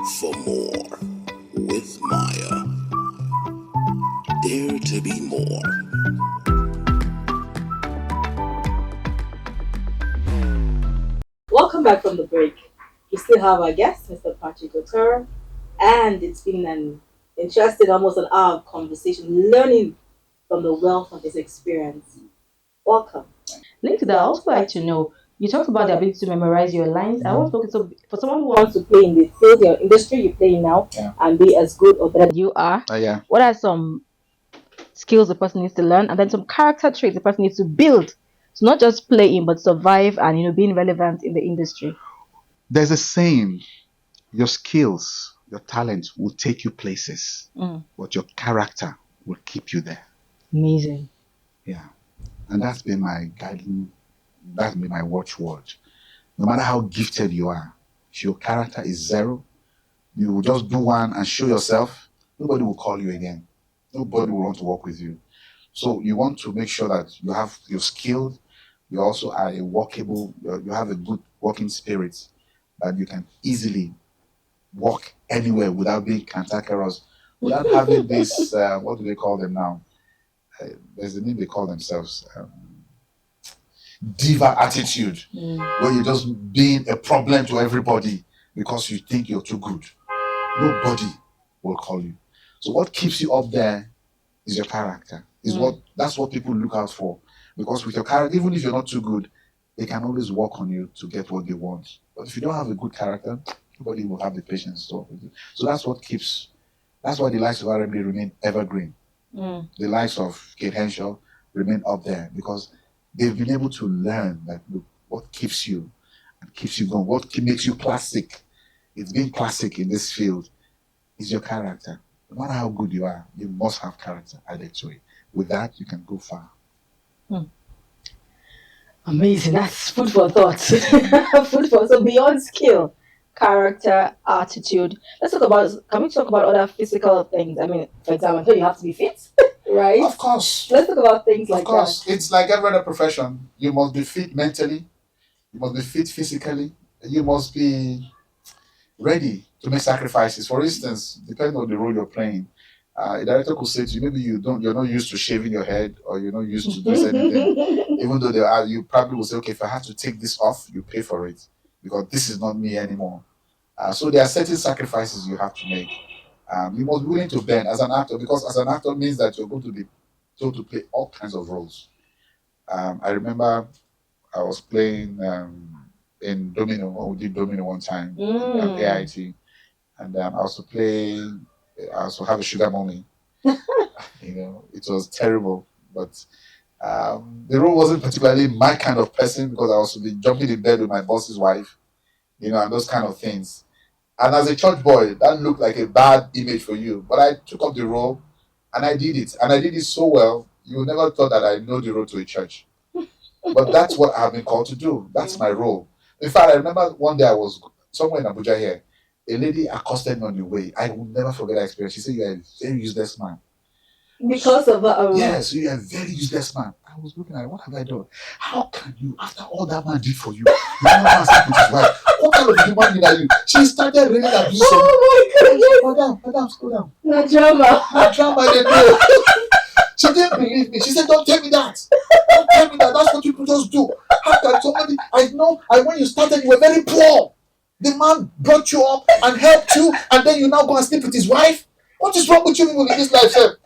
for more with Maya. Dare to be more. Welcome back from the break. We still have our guest, Mr. Patrick Otoro, and it's been an interesting, almost an hour of conversation, learning from the wealth of his experience. Welcome. Linked to that, I also like to know you talked about the ability to memorize your lines. I want to look so for someone who wants to play in the field, your industry you play in now, and be as good or better than you are. Yeah. What are some skills the person needs to learn, and then some character traits the person needs to build to not just play in but survive and being relevant in the industry? There's a saying, your skills, your talent will take you places, but your character will keep you there. Amazing. Yeah. And that's been my guiding, that's been my watchword. No matter how gifted you are, if your character is zero, you will just do one and show yourself, nobody will call you again. Nobody will want to work with you. So you want to make sure that you're skilled, you also are a workable, you have a good working spirit that you can easily walk anywhere without being cantankerous, without having this, what do they call them now? There's a name they call themselves, diva attitude, where you're just being a problem to everybody because you think you're too good. Nobody will call you. So what keeps you up there is your character. That's what people look out for. Because with your character, even if you're not too good, they can always work on you to get what they want. But if you don't have a good character, nobody will have the patience to work with you. So that's why the likes of R&B remain evergreen. The likes of Kate Henshaw remain up there because they've been able to learn that what keeps you and keeps you going, what makes you classic. It's being classic in this field is your character. No matter how good you are, you must have character added to it. With that, you can go far. Amazing. That's food for thought. So beyond skill, character, attitude. Can we talk about other physical things? I mean, for example, I thought you have to be fit, right? Of course. Let's talk about things like Of course. that. It's like every other profession. You must be fit mentally. You must be fit physically. You must be ready to make sacrifices. For instance, depending on the role you're playing, a director could say to you, maybe you're not used to shaving your head or you're not used to doing anything. Even though you probably will say, okay, if I have to take this off, you pay for it because this is not me anymore. So there are certain sacrifices you have to make. You must be willing to bend as an actor because as an actor means that you're going to be told to play all kinds of roles. I remember I was playing in Domino, or we did Domino one time at AIT, and I also have a sugar mommy. It was terrible, but the role wasn't particularly my kind of person because I was to be jumping in bed with my boss's wife, and those kind of things. And as a church boy, that looked like a bad image for you. But I took up the role and I did it. And I did it so well, you never thought that I know the road to a church. But that's what I've been called to do. That's my role. In fact, I remember one day I was somewhere in Abuja here. A lady accosted me on the way. I will never forget that experience. She said, "You're a very useless man." Because of that. Yes, you're a very useless man. I was looking at it. What have I done? How can you, after all that man did for you, never sleep with his wife? What kind of human being are you? She started raining abuse. Oh my God! Madam, slow down. No drama. No drama, they know. She didn't believe me. She said, "Don't tell me that. Don't tell me that. That's what people just do. How can somebody? I know. And when you started, you were very poor. The man brought you up and helped you, and then you now go and sleep with his wife. What is wrong with you people in this life, sir?"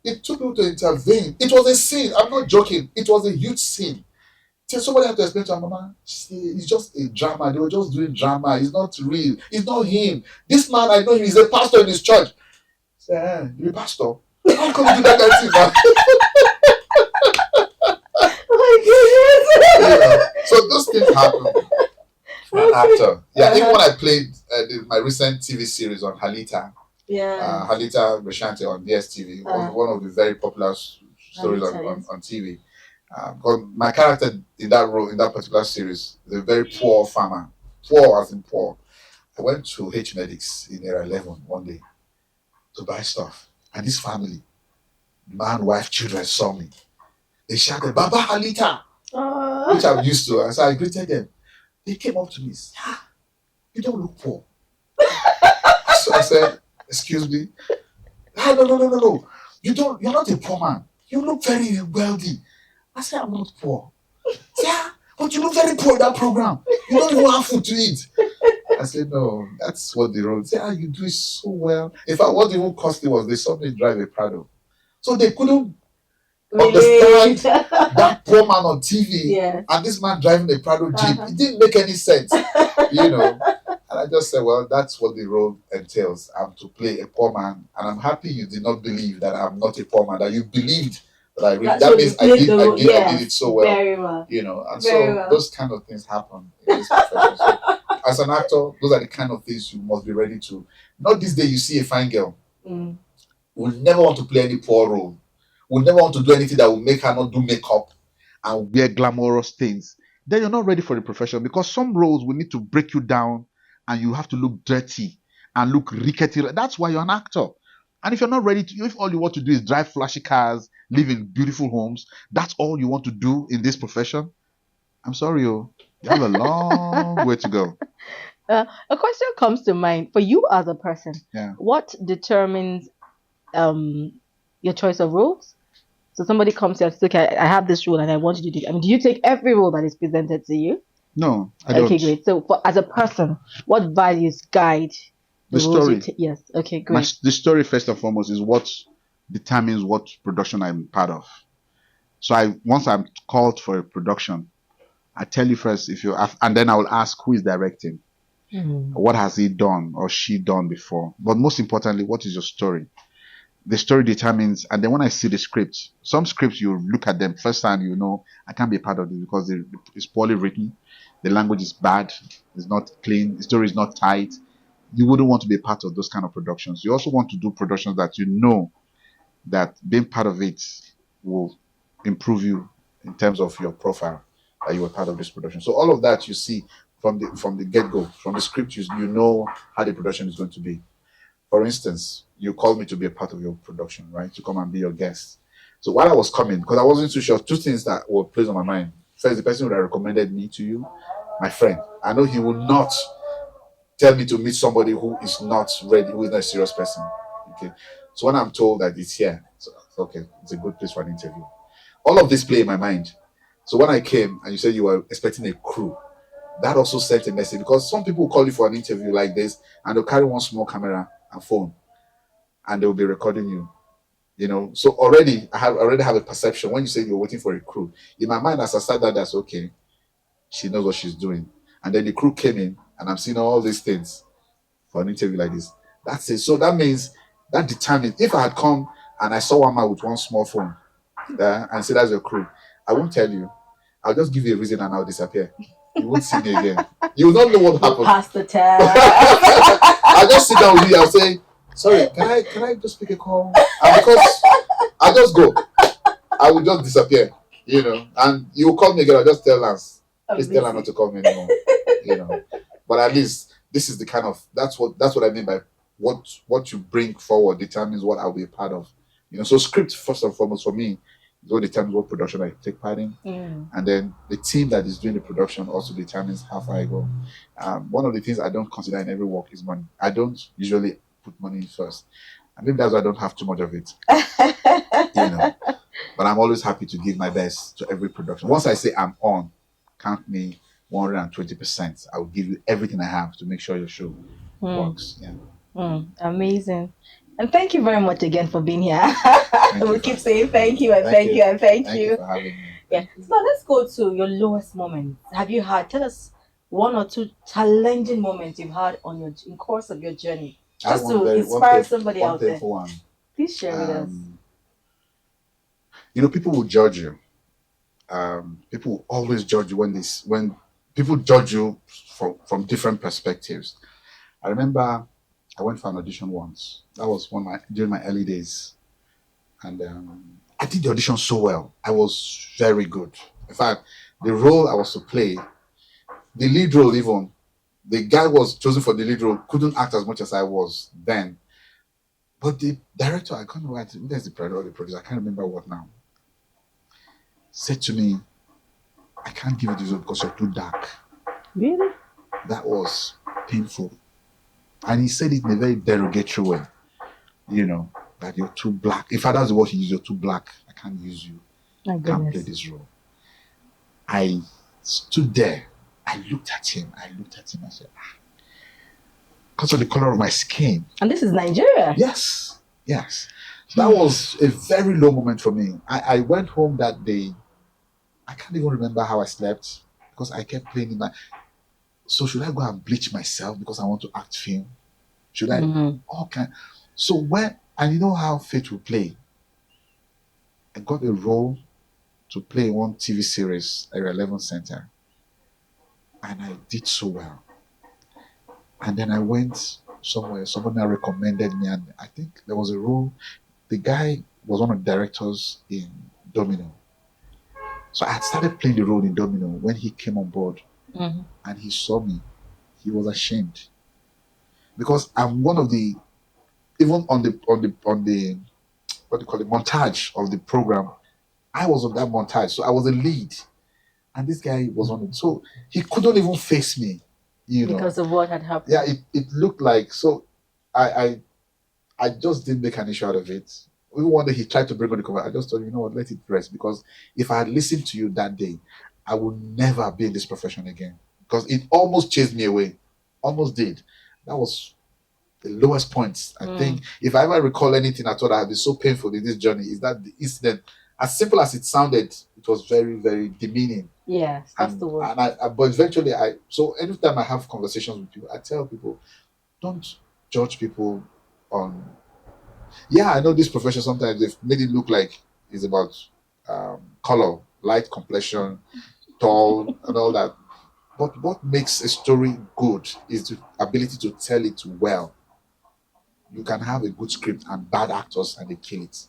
It took people to intervene. It was a sin. I'm not joking. It was a huge sin. Till somebody had to explain to her, "Mama, it's just a drama. They were just doing drama. It's not real. It's not him. This man, I know him. He's a pastor in his church." I said, "You're a pastor? How come you do that kind of thing, man?" Oh my goodness! So those things happen for an actor. Yeah, even when I played my recent TV series on Halita, Halita Rashante on DSTV, one of the very popular stories on TV. Because my character in that role, in that particular series, is a very poor farmer. Poor as in poor. I went to H Medics in Era 11 one day to buy stuff. And this family, man, wife, children saw me. They shouted, "Baba Halita," which I'm used to. And so I greeted them. They came up to me, "Ah, you don't look poor." So I said, excuse me. Ah, no, no, no, no, no. You're not a poor man. You look very wealthy. I said, I'm not poor. Yeah, but you look very poor in that program. You don't even have food to eat. I said, no, that's what the road said. You do it so well. In fact, what even cost it was they saw me drive a Prado. So they couldn't understand that poor man on TV and this man driving a Prado Jeep. It didn't make any sense, And I just said, well, that's what the role entails. I'm to play a poor man, and I'm happy you did not believe that I'm not a poor man. That you believed that I really. That means I did it so well. Very well. And very so those kind of things happen in this profession. So, as an actor, those are the kind of things you must be ready to. Not this day you see a fine girl. Will never want to play any poor role. Will never want to do anything that will make her not do makeup and wear glamorous things. Then you're not ready for the profession, because some roles will need to break you down and you have to look dirty and look rickety. That's why you're an actor. And if you're not ready to, if all you want to do is drive flashy cars, live in beautiful homes, that's all you want to do in this profession, I'm sorry, you have a long way to go. A question comes to mind for you as a person. Yeah. What determines your choice of roles? So somebody comes to you and says, okay, I have this role and I want you to do it. I mean, do you take every role that is presented to you? No, I don't. Okay, great. So as a person, what values guide the story? Yes. Okay, great. The story, first and foremost, is what determines what production I'm part of. So once I'm called for a production, I tell you first and then I will ask who is directing. What has he done or she done before? But most importantly, what is your story? The story determines, and then when I see the script, some scripts you look at them first and I can't be a part of this because it's poorly written, the language is bad, it's not clean, the story is not tight. You wouldn't want to be a part of those kind of productions. You also want to do productions that that being part of it will improve you in terms of your profile, that you were part of this production. So all of that you see from the get-go, from the script, you know how the production is going to be. For instance, you called me to be a part of your production, right? To come and be your guest. So while I was coming, because I wasn't too sure, two things that were placed on my mind. First, the person who recommended me to you, my friend. I know he will not tell me to meet somebody who is not ready, who is not a serious person. Okay. So when I'm told that it's here, so okay, it's a good place for an interview. All of this play in my mind. So when I came and you said you were expecting a crew, that also sent a message, because some people call you for an interview like this and they'll carry one small camera and phone and they'll be recording you. So already I already have a perception. When you say you're waiting for a crew, in my mind, as I start that's okay, she knows what she's doing. And then the crew came in and I'm seeing all these things for an interview like this. That's it. So that means that determines, if I had come and I saw one man with one small phone and say that's your crew, I won't tell you. I'll just give you a reason and I'll disappear. You won't see me again. You will not know what happened. Pass the test. I'll just sit down with you. I'll say, sorry, can I just pick a call? And because I'll just go. I will just disappear, and you will call me again. I'll just tell Lance, please tell her not to call me anymore, But at least this is the kind of, that's what I mean by what you bring forward determines what I'll be a part of. So script, first and foremost, for me, is what determines what production I take part in. And then the team that is doing the production also determines how far I go. One of the things I don't consider in every work is money. I don't usually put money in first. I think that's why I don't have too much of it. But I'm always happy to give my best to every production. Once I say I'm on, count me 120%. I will give you everything I have to make sure your show works. Amazing. And thank you very much again for being here. We'll keep saying thank you and thank you and thank you. For having me. Yeah. So let's go to your lowest moment. Tell us one or two challenging moments you've had in course of your journey, just to inspire somebody out there. Please share with us. People will judge you. People will always judge you when people judge you from different perspectives. I remember I went for an audition once. That was during my early days, and I did the audition so well. I was very good. In fact, the role I was to play, the lead role even, the guy was chosen for the lead role couldn't act as much as I was then. But the director, I can't remember, there's the producer, I can't remember what now, said to me, I can't give you this role because you're too dark. Really? That was painful. And he said it in a very derogatory way, you know, that you're too black. In fact, that's the word he used, you're too black. I can't use you. My I can't play goodness. this role. I stood there. I looked at him. I said, because of the color of my skin. And this is Nigeria. Yes. That was a very low moment for me. I went home that day. I can't even remember how I slept because I kept playing in my. So should I go and bleach myself because I want to act film? Should I? Okay. So and you know how fate will play. I got a role to play in one TV series, Area 11 Center, and I did so well. And then I went somewhere. Someone now recommended me, and I think there was a role. The guy was one of the directors in Domino. So I had started playing the role in Domino when he came on board, and he saw me. He was ashamed because I'm one of the, even on the what do you call it, montage of the program. I was on that montage, so I was a lead, and this guy was on it. So he couldn't even face me, because of what had happened. Yeah, it looked like so. I just didn't make an issue out of it. Even one day he tried to bring on the cover. I just told him, you know what, let it rest. Because if I had listened to you that day, I would never be in this profession again. Because it almost chased me away. Almost did. That was the lowest point. I think if I ever recall anything at all that had been so painful in this journey, is that the incident, as simple as it sounded, it was very, very demeaning. Yes, that's the word. But eventually so anytime I have conversations with people, I tell people, don't judge people on. Yeah, I know this profession sometimes they've made it look like it's about color, light complexion, tall, and all that. But what makes a story good is the ability to tell it well. You can have a good script and bad actors and they kill it.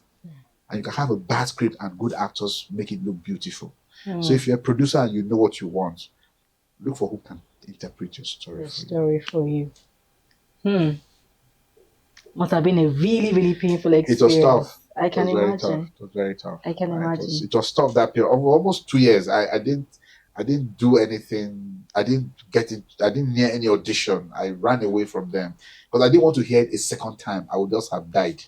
And you can have a bad script and good actors make it look beautiful. So if you're a producer and you know what you want, look for who can interpret your story for you. Must have been a really, really painful experience. It was tough. I can imagine. It was very tough. I can imagine. It was tough that period. Almost 2 years. I didn't do anything. I didn't near any audition. I ran away from them because I didn't want to hear it a second time. I would just have died.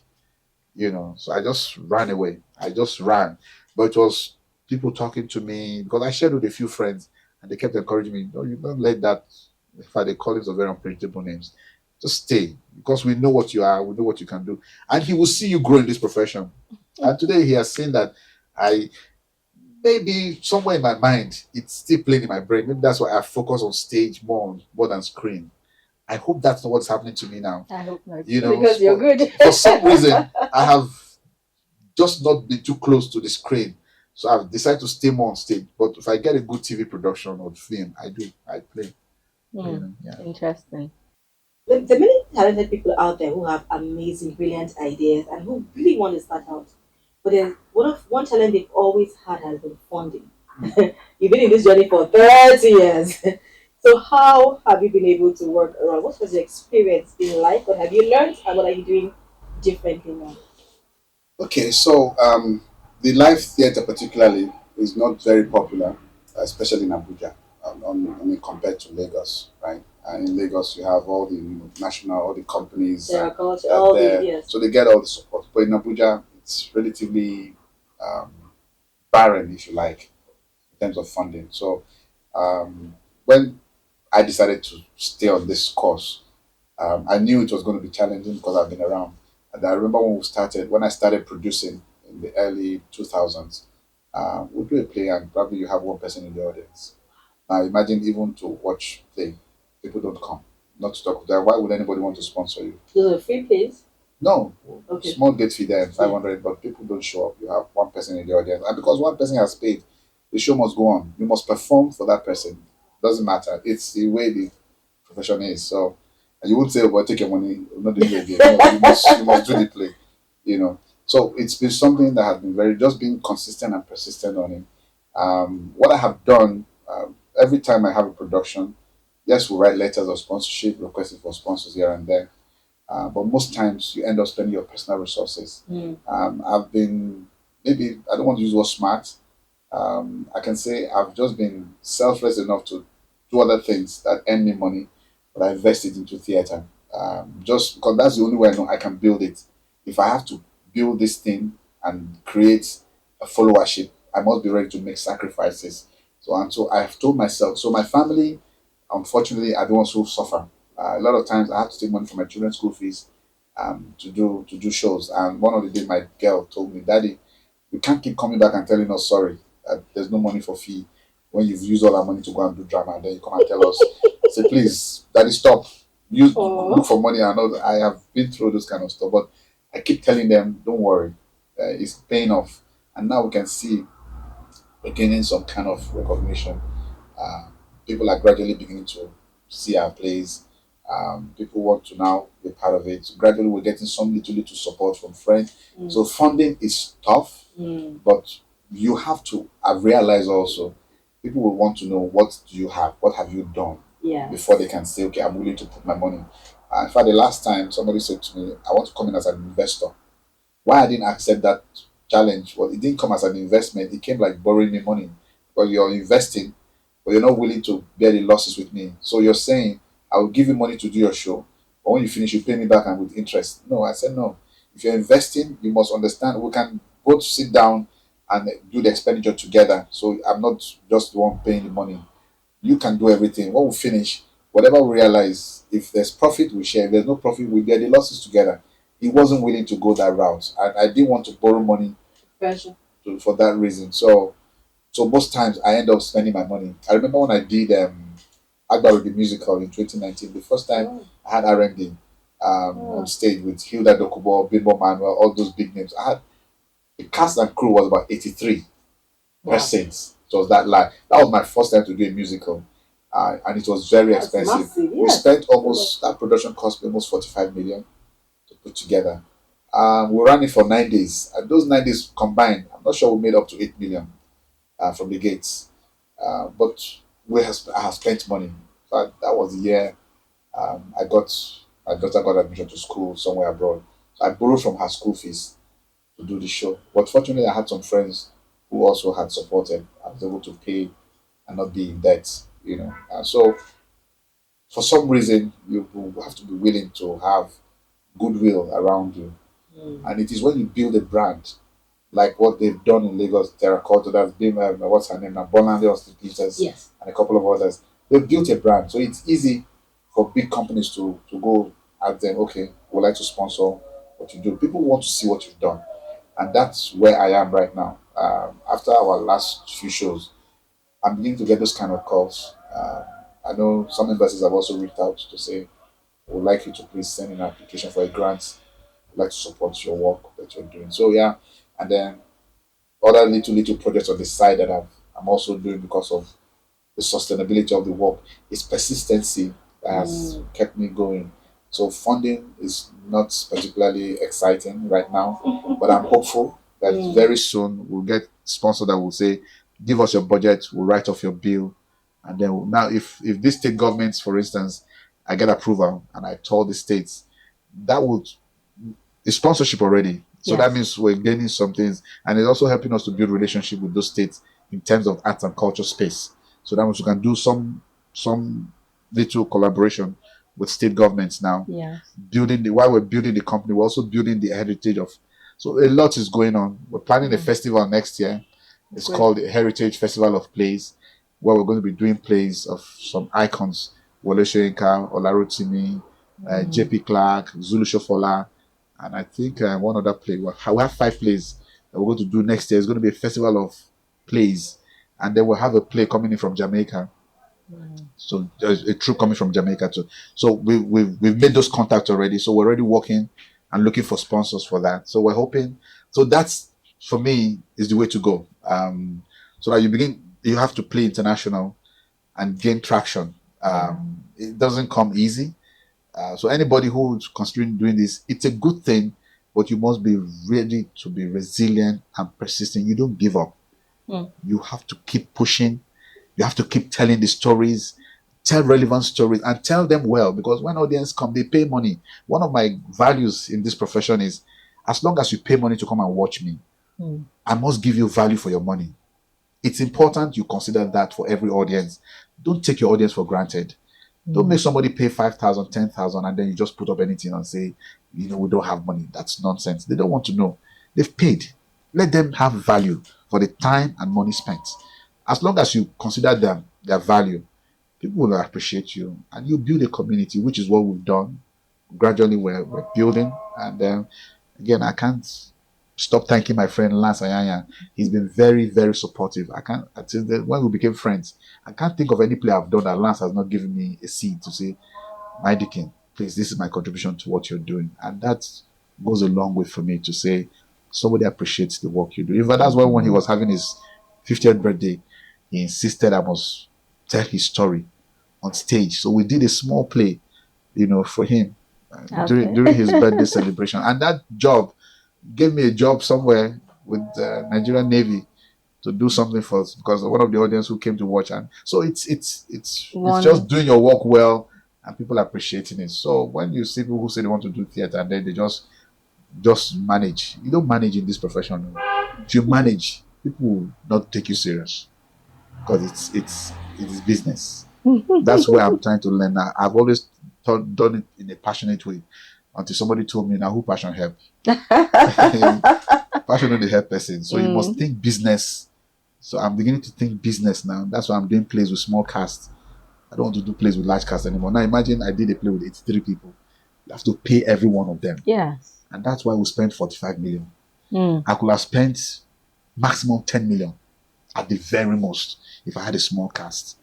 So I just ran away. I just ran. But it was people talking to me because I shared with a few friends and they kept encouraging me. No, you don't let that. In fact, they call it some very unpredictable names. Just stay because we know what you are. We know what you can do. And he will see you grow in this profession. And today he has seen that maybe somewhere in my mind, it's still playing in my brain. Maybe that's why I focus on stage more than screen. I hope that's not what's happening to me now. I hope not. Because you're good. For some reason, I have just not been too close to the screen. So I've decided to stay more on stage. But if I get a good TV production or film, I play. Interesting. There are many talented people out there who have amazing, brilliant ideas and who really want to start out. But there's one challenge they've always had has been funding. You've been in this journey for 30 years. So how have you been able to work around? What was your experience been like? What have you learned and what are you doing differently now? Okay, so the live theatre particularly is not very popular, especially in Abuja, compared to Lagos, right? And in Lagos, you have all the national, all the companies, so they get all the support. But in Abuja, it's relatively barren, if you like, in terms of funding. So when I decided to stay on this course, I knew it was going to be challenging because I've been around. And I remember when I started producing in the early 2000s, we'll do a play and probably you have one person in the audience. Now imagine even to watch play, people don't come. Not to talk with them. Why would anybody want to sponsor you? Those are free plays? No. Okay. Small gate fee there, 500, but people don't show up. You have one person in the audience. And because one person has paid, the show must go on. You must perform for that person. Doesn't matter. It's the way the profession is. So and you won't say, "Well, take your money, we're not doing it again." No, you must do the play, So it's been something that has been just being consistent and persistent on it. What I have done every time I have a production, yes, we write letters of sponsorship, requesting for sponsors here and there, but most times you end up spending your personal resources. I've been maybe I don't want to use the word smart. I can say I've just been selfless enough to do other things that earn me money, but I invest it into theatre. Just because that's the only way I know I can build it. If I have to build this thing and create a followership, I must be ready to make sacrifices. So I have told myself. So my family, unfortunately, are the ones who suffer. A lot of times I have to take money from my children's school fees to do shows. And one of the days, my girl told me, "Daddy, you can't keep coming back and telling us sorry. There's no money for fee when you've used all our money to go and do drama, and then you come and tell us." Say, "Please, Daddy, stop. You Oh. look for money." I know that I have been through this kind of stuff, but I keep telling them, "Don't worry, it's paying off." And now we can see we're gaining some kind of recognition. Uh, People are gradually beginning to see our plays. People want to now be part of it. Gradually, we're getting some little support from friends. So funding is tough, Mm. but you have to have realized also people will want to know what do you have, what have you done Yeah. before they can say, okay, I'm willing to put my money. In fact, the last time somebody said to me, I want to come in as an investor. Why I didn't accept that challenge? Well, it didn't come as an investment. It came like borrowing me money. Well, you're investing, but you're not willing to bear the losses with me. So you're saying, I will give you money to do your show, but when you finish, you pay me back and with interest. No, I said no. If you're investing, you must understand we can both sit down and do the expenditure together. So I'm not just the one paying the money. You can do everything. When we finish, whatever we realize, if there's profit, we share. If there's no profit, we bear the losses together. He wasn't willing to go that route, and I didn't want to borrow money Pressure. for that reason. So most times I end up spending my money. I remember when I did Agbaru the musical in 2019. The first time Oh. I had R&D on stage with Hilda Dokubo, Bimbo Manuel, all those big names. I had the cast and crew was about 83 Wow. persons. So it was that like that was my first time to do a musical, and it was very That's expensive. massive, We yes. spent almost that production cost me almost 45 million to put together. We ran it for 9 days, and those 9 days combined, I'm not sure we made up to 8 million from the gates. But I have spent money. That was the year I got my daughter got admission to school somewhere abroad. So I borrowed from her school fees to do the show. But fortunately, I had some friends who also had supported. I was able to pay and not be in debt. So for some reason, you will have to be willing to have goodwill around you, Mm. and it is when you build a brand like what they've done in Lagos, Terracotta, that's been what's her name now, Bolande Hospitals, Yes. and a couple of others. They've built a brand, so it's easy for big companies to go at them. Okay, we'd like to sponsor what you do. People want to see what you've done, and that's where I am right now. After our last few shows, I'm beginning to get those kind of calls. I know some investors have also reached out to say, "Would like you to please send in an application for a grant. Would like to support your work that you're doing." So yeah, and then other little projects on the side that I'm also doing because of the sustainability of the work. It's persistency that has kept me going. So funding is not particularly exciting right now, but I'm hopeful that very soon we'll get sponsor that will say, "Give us your budget, we'll write off your bill," and then now if these state governments, for instance, I get approval and I told the states, that would the sponsorship already. So that Yes. means we're gaining some things, and it's also helping us to build relationship with those states in terms of arts and culture space. So that means we can do some little collaboration with state governments now. Yes. While we're building the company, we're also building the heritage of. So a lot is going on. We're planning a festival next year. It's Great. called the Heritage Festival of Plays, where we're going to be doing plays of some icons: Wole Soyinka, Olarotimi, JP Clark, Zulu Shofola, and I think one other play. We have 5 plays that we're going to do next year. It's going to be a festival of plays, and then we'll have a play coming in from Jamaica. So there's a troupe coming from Jamaica too. So we've made those contacts already. So we're already working and looking for sponsors for that. So we're hoping. So that's for me is the way to go. So that you have to play international and gain traction. It doesn't come easy. So anybody who's considering doing this, it's a good thing, but you must be ready to be resilient and persistent. You don't give up. You have to keep pushing. You have to keep telling the stories, tell relevant stories, and tell them well. Because when audience come, they pay money. One of my values in this profession is, as long as you pay money to come and watch me, I must give you value for your money. It's important you consider that for every audience. Don't take your audience for granted. Don't make somebody pay 5,000, 10,000, and then you just put up anything and say, we don't have money. That's nonsense. They don't want to know. They've paid. Let them have value for the time and money spent. As long as you consider them their value, people will appreciate you, and you build a community, which is what we've done. Gradually, we're building, and again, I can't stop thanking my friend Lance Ayanya. He's been very, very supportive. When we became friends, I can't think of any play I've done that Lance has not given me a seed to say, my Deacon, please, this is my contribution to what you're doing. And that goes a long way for me to say somebody appreciates the work you do. Even that's why when he was having his 50th birthday, he insisted I must tell his story on stage. So we did a small play, for him during his birthday celebration. And that job gave me a job somewhere with the Nigerian Navy to do something for us, because one of the audience who came to watch. And so it's just doing your work well and people appreciating it. So when you see people who say they want to do theater and then they just manage, you don't manage in this profession. If you manage, people will not take you serious, because it is business. That's where I'm trying to learn now. I've always done it in a passionate way until somebody told me, now who passion help? Passion only help person. So you must think business. So I'm beginning to think business now. That's why I'm doing plays with small cast. I don't want to do plays with large cast anymore. Now imagine I did a play with 83 people. You have to pay every one of them. Yes. And that's why we spent 45 million. I could have spent maximum 10 million at the very most if I had a small cast.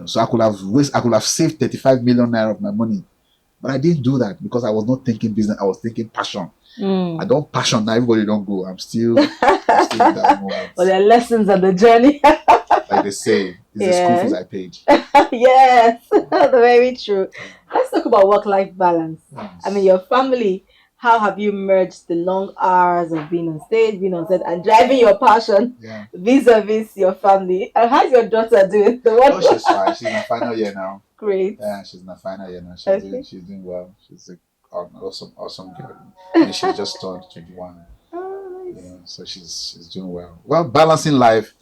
So I could have saved 35 million naira of my money. But I didn't do that because I was not thinking business. I was thinking passion. I don't passion now. Everybody don't go. I'm still in that moment. Well, there are lessons on the journey. Like they say, it's the school fees I paid. Yes, very true. Let's talk about work-life balance. I mean, your family. How have you merged the long hours of being on stage, being on set, and driving your passion vis-a-vis your family? And how's your daughter doing? She's fine. She's in her final year now. Great. Yeah, she's in her final year now. She's doing well. She's an awesome girl. And she just turned 21. Oh, nice. So she's doing well. Well, balancing life.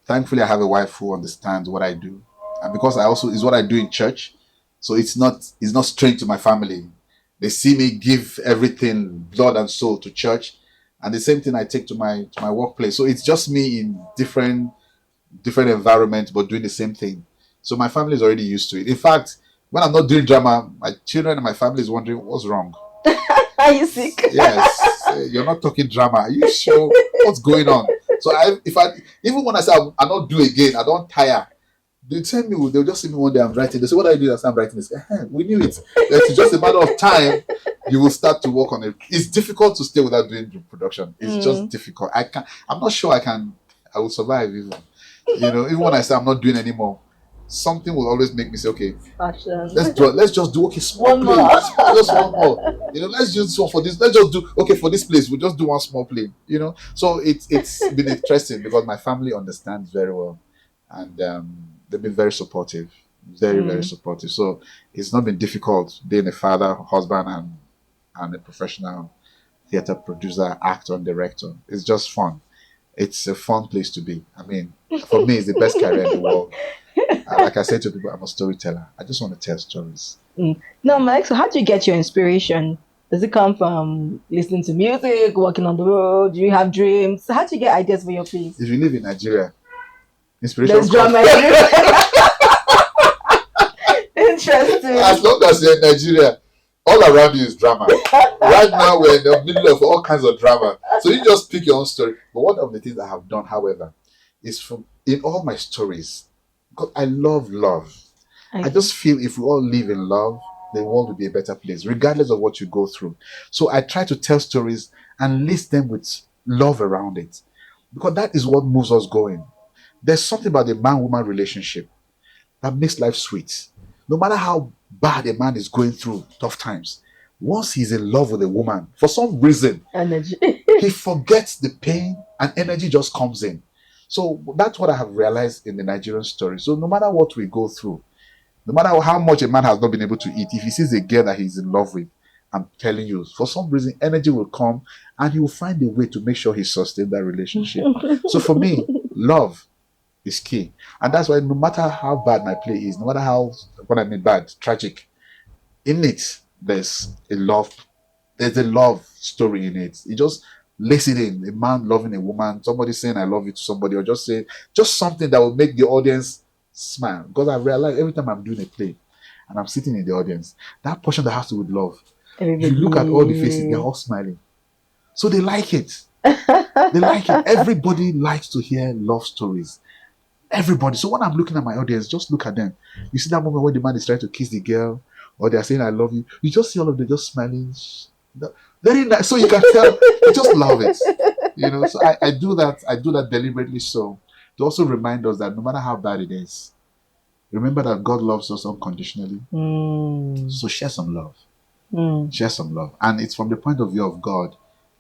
Thankfully, I have a wife who understands what I do, and because is what I do in church, so it's not strange to my family. They see me give everything, blood and soul, to church, and the same thing I take to my workplace. So it's just me in different environments, but doing the same thing. So my family is already used to it. In fact, when I'm not doing drama, my children and my family is wondering what's wrong. Are you sick? Yes, you're not talking drama. Are you sure? What's going on? So even when I say I not do again, I don't tire. They tell me, they'll just see me one day I'm writing. They say, what are you doing as I'm writing? They say, we knew it. It's just a matter of time. You will start to work on it. It's difficult to stay without doing production. It's just difficult. I'm not sure I will survive even. Even when I say I'm not doing anymore, something will always make me say, okay, let's just do small play. Just one more. Let's just do one for this. Let's just do for this place. We'll just do one small play. So it's been interesting because my family understands very well, and they've been very supportive, very supportive. So it's not been difficult being a father, husband, and a professional theater producer, actor, and director. It's just fun. It's a fun place to be. I mean, for me, it's the best career in the world. Like I say to people, I'm a storyteller. I just want to tell stories. No, Mike, so how do you get your inspiration? Does it come from listening to music, walking on the road? Do you have dreams? How do you get ideas for your plays? If you live in Nigeria, inspiration there's drama everywhere. Interesting. As long as you're in Nigeria, all around you is drama. Right now, we're in the middle of all kinds of drama. So you just pick your own story. But one of the things I have done, however, is in all my stories, because I love love. Okay. I just feel if we all live in love, the world will be a better place, regardless of what you go through. So I try to tell stories and list them with love around it, because that is what moves us going. There's something about the man-woman relationship that makes life sweet. No matter how bad a man is going through tough times, once he's in love with a woman, for some reason, he forgets the pain and energy just comes in. So that's what I have realized in the Nigerian story. So no matter what we go through, no matter how much a man has not been able to eat, if he sees a girl that he's in love with, I'm telling you, for some reason, energy will come and he will find a way to make sure he sustains that relationship. So for me, love is key. And that's why no matter how bad my play is, no matter how, what I mean bad, tragic, in it, there's a love story in it. It just lays it in. A man loving a woman, somebody saying I love you to somebody, or just something that will make the audience smile. Because I realize every time I'm doing a play and I'm sitting in the audience, that portion that has to do with love, you look at all the faces, they're all smiling. So they like it. They like it. Everybody likes to hear love stories. Everybody. So when I'm looking at my audience, just look at them. You see that moment when the man is trying to kiss the girl, or they're saying I love you. You just see all of them just smiling. Very nice. So you can tell you just love it. So I do that. I do that deliberately, so to also remind us that no matter how bad it is, remember that God loves us unconditionally. So share some love. Share some love. And it's from the point of view of God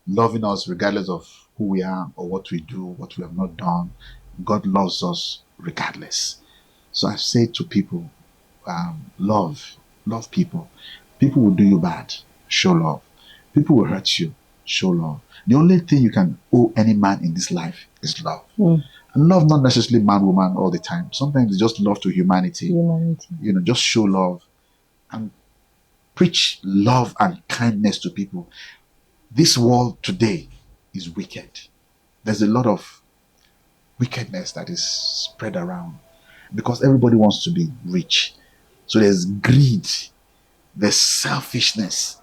loving us regardless of who we are or what we do, what we have not done. God loves us regardless. So I say to people, love people. People will do you bad, show love. People will hurt you, show love. The only thing you can owe any man in this life is love. And love, not necessarily man, woman all the time. Sometimes it's just love to humanity. Just show love and preach love and kindness to people. This world today is wicked. There's a lot of wickedness that is spread around because everybody wants to be rich. So there's greed, there's selfishness,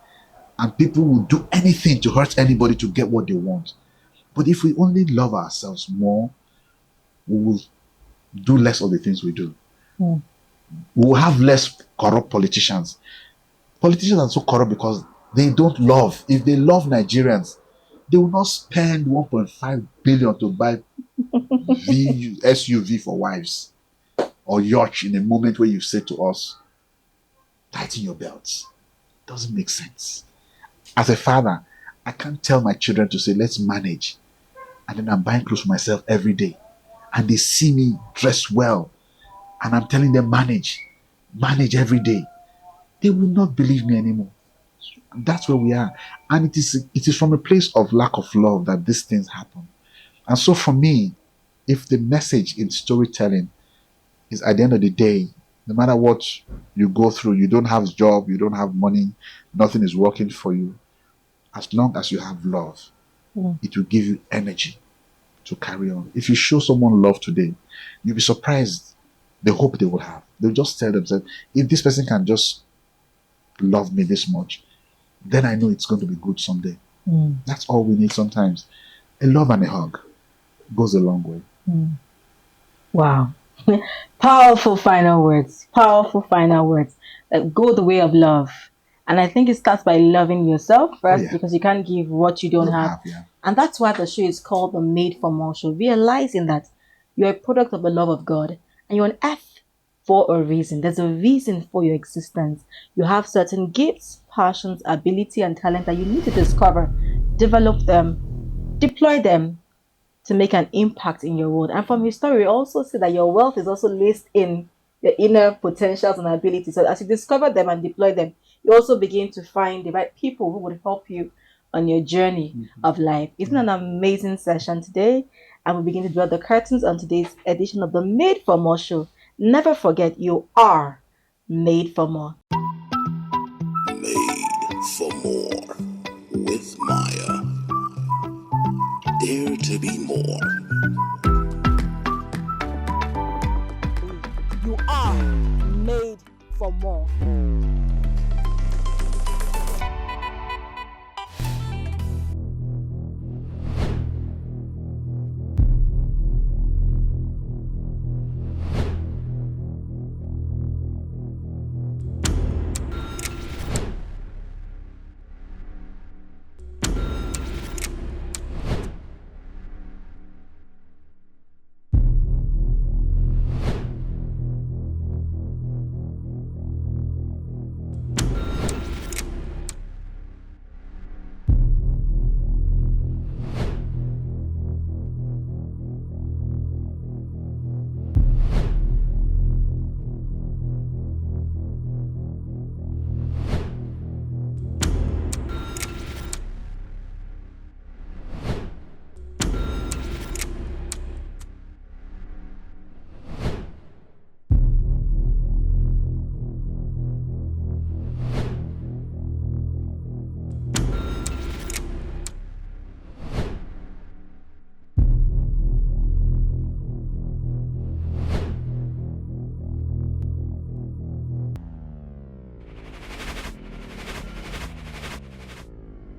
and people will do anything to hurt anybody to get what they want. But if we only love ourselves more, we will do less of the things we do. We will have less corrupt politicians. Politicians are so corrupt because they don't love. If they love Nigerians, they will not spend 1.5 billion to buy SUV for wives or yacht in a moment where you say to us, tighten your belts. Doesn't make sense. As a father, I can't tell my children to say, let's manage. And then I'm buying clothes for myself every day. And they see me dress well. And I'm telling them, manage every day. They will not believe me anymore. That's where we are. And it is from a place of lack of love that these things happen. And so for me, if the message in storytelling is at the end of the day, no matter what you go through, you don't have a job, you don't have money, nothing is working for you, as long as you have love, it will give you energy to carry on. If you show someone love today, you'll be surprised the hope they will have. They'll just tell themselves, if this person can just love me this much, then I know it's going to be good someday. That's all we need sometimes. A love and a hug goes a long way. Wow. Powerful final words. Powerful final words. Go the way of love. And I think it starts by loving yourself first, because you can't give what you don't have. And that's why the show is called the Made for More Show. Realizing that you're a product of the love of God and you're on earth for a reason. There's a reason for your existence. You have certain gifts, passions, ability, and talent that you need to discover, develop them, deploy them to make an impact in your world. And from your story, we also see that your wealth is also laced in your inner potentials and abilities. So as you discover them and deploy them, you also begin to find the right people who would help you on your journey of life. It's been an amazing session today, and we begin to draw the curtains on today's edition of the Made for More Show. Never forget, you are made for more. Made for more with Maya. Dare to be more. You are made for more.